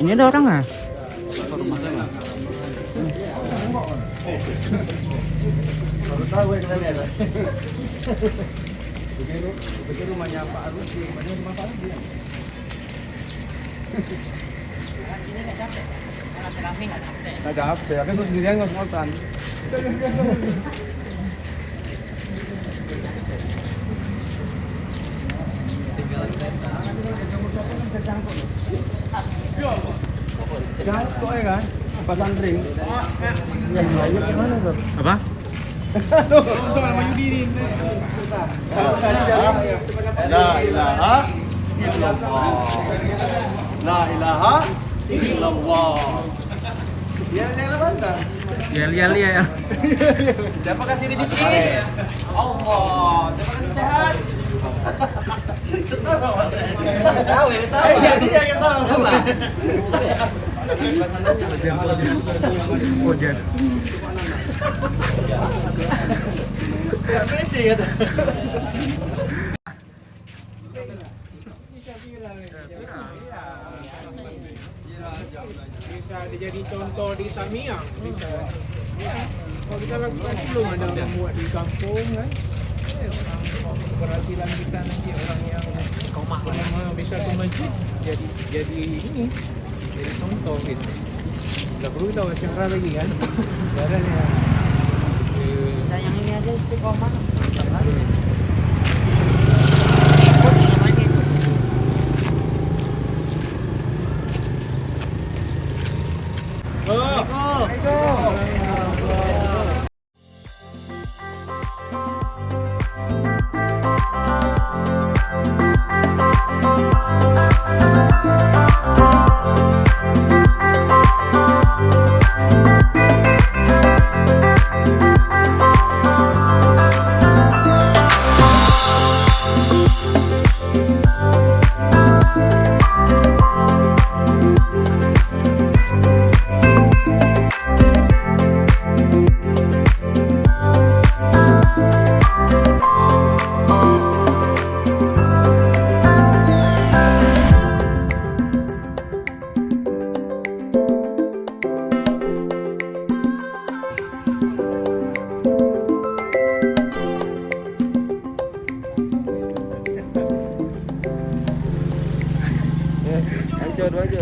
Ini ada orang ah? Baru tahu ya kalian ya. Begini rumahnya Pak Arus, rumahnya rumah Pak Arus dia. Nggak capek, aku sendirian nggak spontan. Jatuh ya kan? Pasang ring. Ya, ayo gimana tuh? Apa? Soal maju diri. La ilaha illallah. La ilaha illallah. Dia bantah. Ya. Siapa kasih rezeki? Allah. Siapa kasih sehat? Tahu ya, tahu. Iya, kita tahu. Hujan. Gak pede gitu. Bisa dijadi contoh di Tamiang, bisa. Ya, kalau kita lakukan belum ada orang buat di kampung kan. Orang keberhasilan kita nanti orang yang bisa ke masjid jadi ini jadi contoh gitu. Tidak perlu kita wawancara lagi kan. Caranya yang ini aja istiqomah. mantap lagi.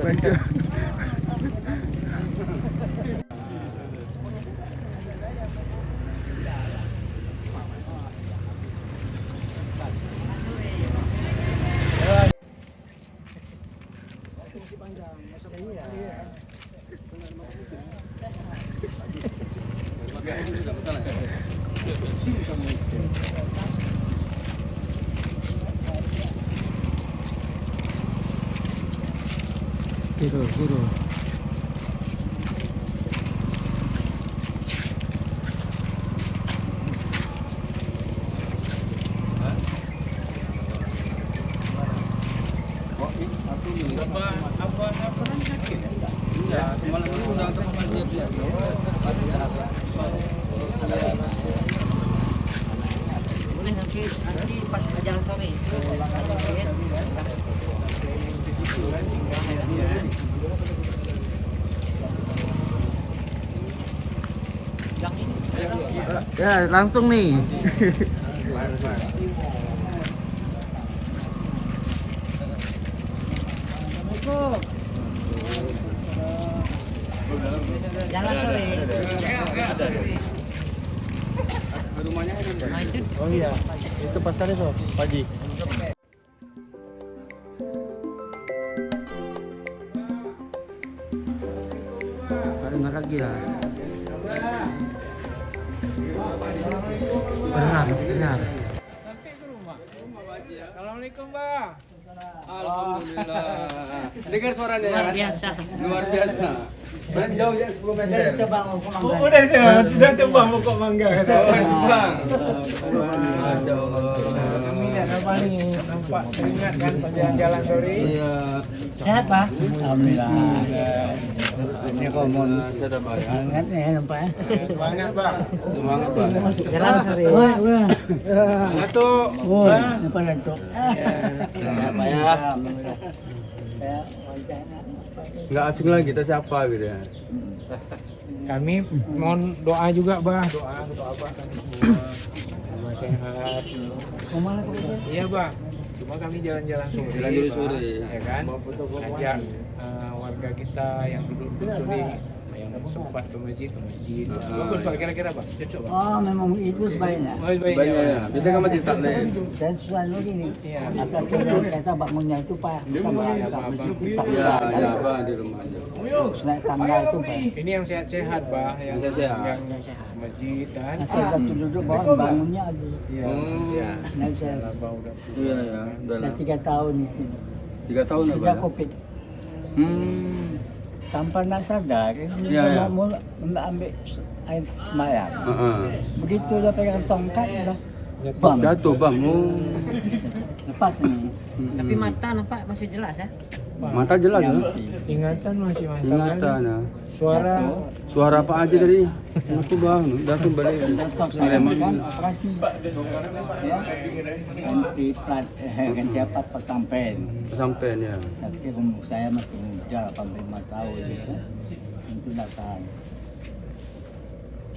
Hancur. Guru. Apa sakit? Iya, semalam ini udah teman dia. Boleh nanti pas jalan sore itu yang ini Ya, langsung nih. jalan sore. Rumahnya ada. Oh iya, itu pasar itu pagi. Dengar lagi lah. Benar. Sampai ke rumah. Assalamualaikum, Bang. Alhamdulillah. Dengar suaranya Luar ya? biasa. Luar biasa. Jauh ya 10 meter. Coba mau ke Mangga. Udah sudah tebang pokok mangga kata. Bang. Masya Allah. Kami lihat apa nih? Nampak teringat kan pas jalan sore. Iya. Sehat, Pak? Alhamdulillah. Ini kok mau Sudah Bang. hangat ya nampaknya. Semangat, Bang. Semangat Bang. Jalan sore. Wah. Satu. Oh, apa itu? Apa ya? kayak wajahnya. Nggak asing lagi kita siapa gitu ya. Kami mohon doa juga bah, doa bah kami semua sehat. Kemana kau? Iya bah, cuma kami jalan-jalan sore. Jalan-jalan Bah. sore. Ya kan? Ajak warga kita yang duduk sore yang sempat ke masjid. Bagus pak, kira-kira pak, cocok pak. Oh, memang itu sebaiknya. Baik baik Banyak ya. ya. Biasanya kan masih tak lain. Dan selalu gini, Iya. asal kita bangunnya itu Pak, sama kita Ya, ya bang di rumah aja. naik tangga itu Pak. Ini yang sehat-sehat bah, yang Yang sehat. yang masjid kan. Asal kita duduk bawah bangunnya aja. Iya. Ya. Nah, saya Abah udah Iya ya. Udah sudah lah. 3 tahun di sini. 3 tahun apa? Sejak Covid. Tanpa nak sadar, Ya, ya. mau ambil air sembahyang. Begitu dia pegang tongkat, udah bam, Jatuh bang. lepas nih. Tapi mata nampak masih jelas ya. Mata jelas ya. ingatan masih mantap. Ingatan ya. Suara Suara apa aja dari aku bang. Datang balik. Tetap saya makan operasi. Ya. Ganti apa pesampen. Sampai ya. Tapi umur saya masih muda, 85 tahun gitu. Itu datang.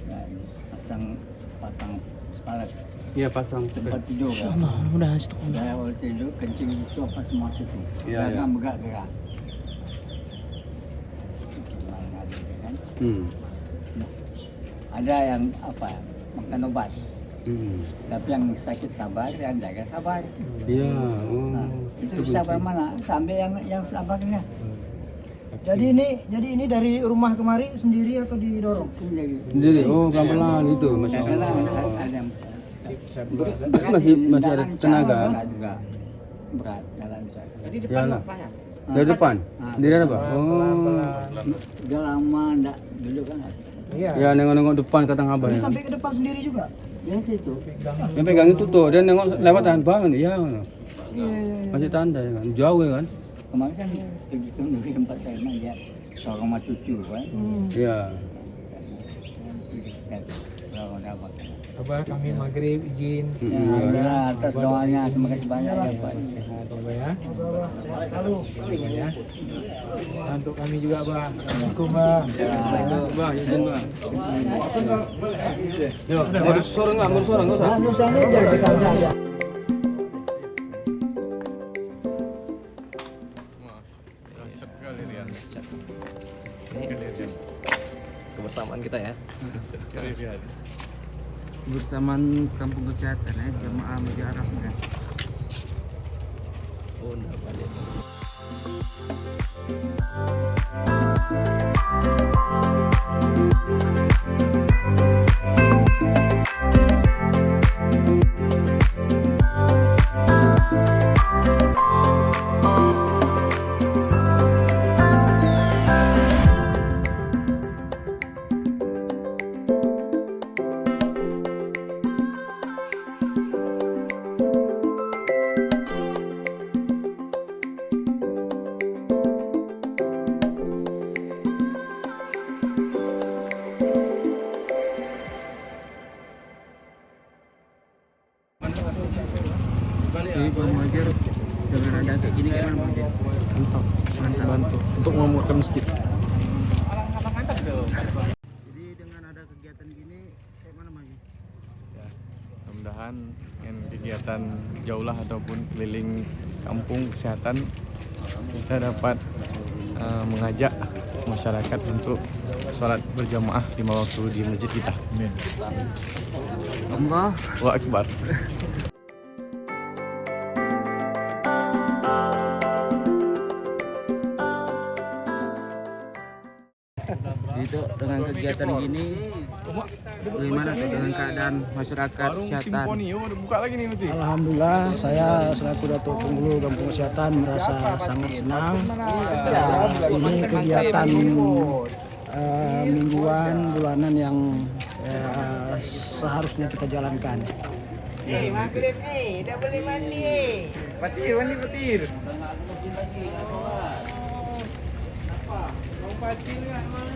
Ya, pasang separat Iya pasang. tempat tidur. Mudah-mudahan stok. Saya waktu tidur kencing itu apa semua situ. Iya, Jangan iya. bergerak-gerak. Kan? Ada yang apa makan obat, tapi yang sakit sabar, yang jaga sabar. Iya. Nah, itu sabar mana? Sampai yang sabarnya Jadi ini dari rumah kemari sendiri atau didorong? sendiri. Sendiri. Oh pelan-pelan gitu. Masya Karena Allah. ada Masih ada tenaga. Enggak juga berat jalan saya. Jadi depan Iyalah. apa ya? Dari depan. Sendiri ada pak. Oh. Udah lama enggak dulu kan. iya. Ya nengok-nengok depan kata Ini abang. sampai ke depan sendiri juga? Ya situ. Yang pegang itu tuh. Dia nengok lewat tahan banget. Iya. Iya. Masih tanda ya kan. Jauh ya kan. Kemarin kan pergi ke negeri tempat saya memang dia seorang rumah cucu kan. Iya. Kalau dapat. Abah kami maghrib izin. Ya, atas doanya terima kasih banyak ya Pak. Sehat Abah ya. Ya. Untuk kami juga Abah. Assalamualaikum Bang. Bang, izin bang. Yo, mau suara nggak? Mau suara nggak usah. Anu sana udah kita aja. Kebersamaan kita ya. Bersamaan kampung kesehatan ya, jemaah Masjid Arab ya. Oh, enggak apa deh. Jadi Pak Muhajir dengan ada kayak gini gimana Muhajir? Mantap. Untuk memakmurkan masjid. Jadi dengan ada kegiatan gini kayak mana Muhajir? Ya, mudah-mudahan dengan kegiatan jaulah ataupun keliling kampung kesehatan kita dapat mengajak masyarakat untuk sholat berjamaah 5 waktu di masjid kita. Allah. Allahu Akbar. Itu dengan kegiatan gini bagaimana tuh dengan keadaan masyarakat kesehatan? Alhamdulillah saya selaku Datuk Penghulu Kampung Kesehatan merasa sangat senang. Ini kegiatan mingguan, bulanan yang seharusnya kita jalankan. Maghrib dah boleh mandi. Petir, mandi petir. Mau petir enggak mau?